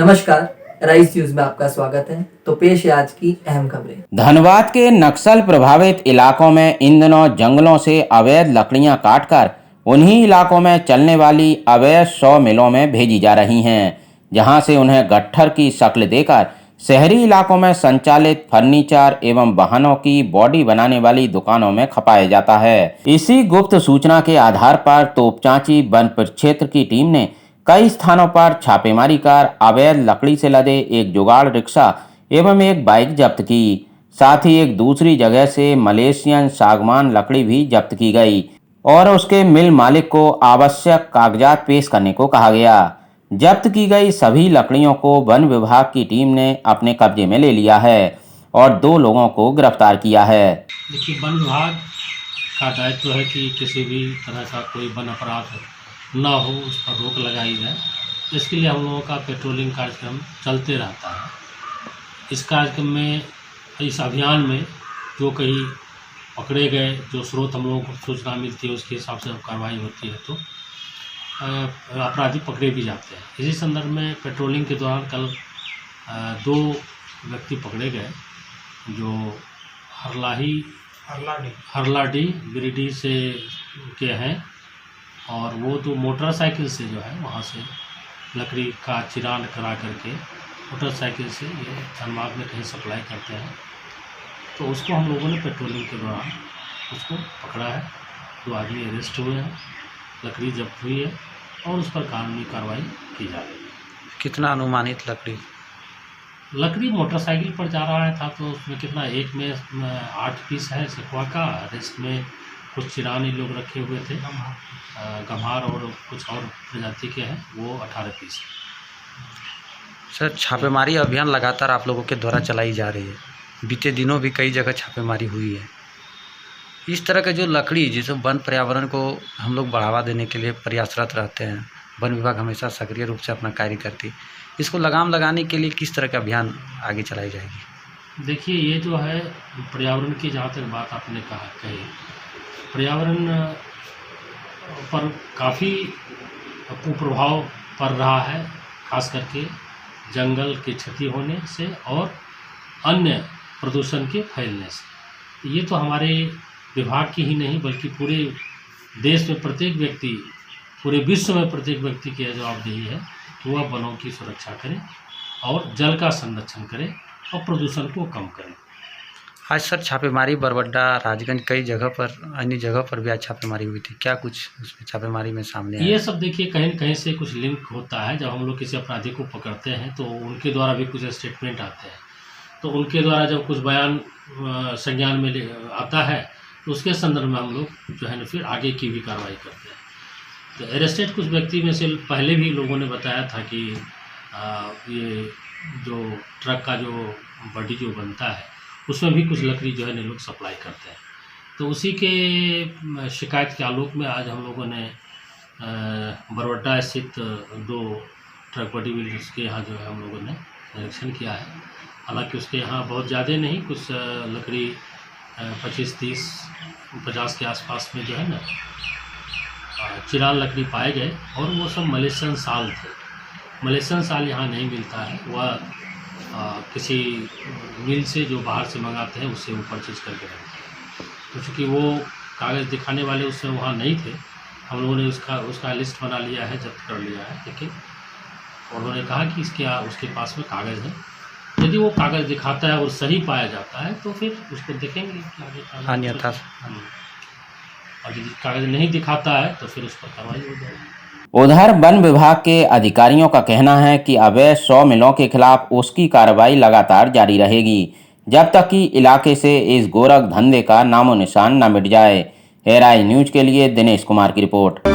नमस्कार, rice news में आपका स्वागत है। तो पेश है आज की अहम खबरें। धनबाद के नक्सल प्रभावित इलाकों में इन दिनों जंगलों से अवैध लकड़ियां काटकर उन्हीं इलाकों में चलने वाली अवैध 100 मिलों में भेजी जा रही हैं, जहां से उन्हें गट्ठर की शक्ल देकर शहरी इलाकों में संचालित फर्नीचर एवं वाहनों की बॉडी बनाने वाली दुकानों में खपाया जाता है। इसी गुप्त सूचना के आधार पर तोपचांची वन परिक्षेत्र की टीम ने कई स्थानों पर छापेमारी कर अवैध लकड़ी से लदे एक जुगाड़ रिक्शा एवं एक बाइक जब्त की। साथ ही एक दूसरी जगह से मलेशियन सागवान लकड़ी भी जब्त की गई और उसके मिल मालिक को आवश्यक कागजात पेश करने को कहा गया। जब्त की गई सभी लकड़ियों को वन विभाग की टीम ने अपने कब्जे में ले लिया है और 2 लोगों को गिरफ्तार किया है। देखिए, वन विभाग का दायित्व है कि किसी भी तरह का कोई वन अपराध ना हो, उस पर रोक लगाई जाए। इसके लिए हम लोगों का पेट्रोलिंग कार्यक्रम चलते रहता है। इस कार्यक्रम में, इस अभियान में जो कहीं पकड़े गए, जो स्रोत हम लोगों को सूचना मिलती है उसके हिसाब से कार्रवाई होती है, तो अपराधी पकड़े भी जाते हैं। इसी संदर्भ में पेट्रोलिंग के दौरान कल 2 व्यक्ति पकड़े गए जो हरलाडी गिरिडीह से के हैं, और वो तो मोटरसाइकिल से जो है वहाँ से लकड़ी का चिरान करा करके मोटरसाइकिल से ये धनबाद में कहीं सप्लाई करते हैं। तो उसको हम लोगों ने पेट्रोलिंग के दौरान उसको पकड़ा है। 2 आदमी अरेस्ट हुए हैं, लकड़ी जब्त हुई है और उस पर कानूनी कार्रवाई की जा रही है। कितना अनुमानित लकड़ी मोटरसाइकिल पर जा रहा था, तो उसमें कितना, एक में 8 पीस है सखुआ का, रेस्ट में कुछ चिराने लोग रखे हुए थे, गम्हार और कुछ और प्रजाति के हैं, वो 18 पीस है। सर, छापेमारी अभियान लगातार आप लोगों के द्वारा चलाई जा रही है। बीते दिनों भी कई जगह छापेमारी हुई है। इस तरह का जो लकड़ी, जिसे वन पर्यावरण को हम लोग बढ़ावा देने के लिए प्रयासरत रहते हैं, वन विभाग हमेशा सक्रिय रूप से अपना कार्य करती है। इसको लगाम लगाने के लिए किस तरह का अभियान आगे चलाई जाएगी? देखिए, ये जो है पर्यावरण की, जहाँ तक बात आपने कही, पर्यावरण पर काफ़ी कुप्रभाव पड़ रहा है, खास करके जंगल की क्षति होने से और अन्य प्रदूषण के फैलने से। ये तो हमारे विभाग की ही नहीं बल्कि पूरे देश में प्रत्येक व्यक्ति, पूरे विश्व में प्रत्येक व्यक्ति की जवाबदेही है कि वह वनों की सुरक्षा करे और जल का संरक्षण करे और प्रदूषण को कम करे। आज सर छापेमारी बरबड्डा, राजगंज, कई जगह पर, अन्य जगह पर भी आज छापेमारी हुई थी। क्या कुछ उसमें छापेमारी में सामने आया? ये सब देखिए, कहीं न कहीं से कुछ लिंक होता है। जब हम लोग किसी अपराधी को पकड़ते हैं तो उनके द्वारा भी कुछ स्टेटमेंट आते हैं, तो उनके द्वारा जब कुछ बयान संज्ञान में आता है तो उसके संदर्भ में हम लोग जो है ना फिर आगे की भी कार्रवाई करते हैं। तो अरेस्टेड कुछ व्यक्ति में से पहले भी लोगों ने बताया था कि ये जो ट्रक का जो बॉडी जो बनता है उसमें भी कुछ लकड़ी जो है ना लोग सप्लाई करते हैं। तो उसी के शिकायत के आलोक में आज हम लोगों ने बरबड्डा स्थित 2 ट्रक बॉडी बिल्डर्स के यहाँ जो है हम लोगों ने निरीक्षण किया है। हालांकि उसके यहाँ बहुत ज़्यादा नहीं, कुछ लकड़ी 25, 30, 50 के आसपास में जो है ना चिरान लकड़ी पाए गए, और वो सब मलेशियन साल थे। मलेशियन साल यहाँ नहीं मिलता है, वह किसी मिल से जो बाहर से मंगाते हैं उससे वो परचेज करके रखते हैं। तो चूँकि वो कागज़ दिखाने वाले उसमें वहाँ नहीं थे, हम लोगों ने उसका लिस्ट बना लिया है, जब्त कर लिया है। लेकिन उन्होंने कहा कि उसके पास में कागज़ है, यदि वो कागज़ दिखाता है और सही पाया जाता है तो फिर उसको देखेंगे कि आगे अन्यथा और यदि कागज़ नहीं दिखाता है तो फिर उस पर कार्रवाई हो जाएगी। उधर वन विभाग के अधिकारियों का कहना है कि अवैध 100 मिलों के खिलाफ उसकी कार्रवाई लगातार जारी रहेगी जब तक कि इलाके से इस गोरख धंधे का नामो निशान न मिट जाए। राइस न्यूज के लिए दिनेश कुमार की रिपोर्ट।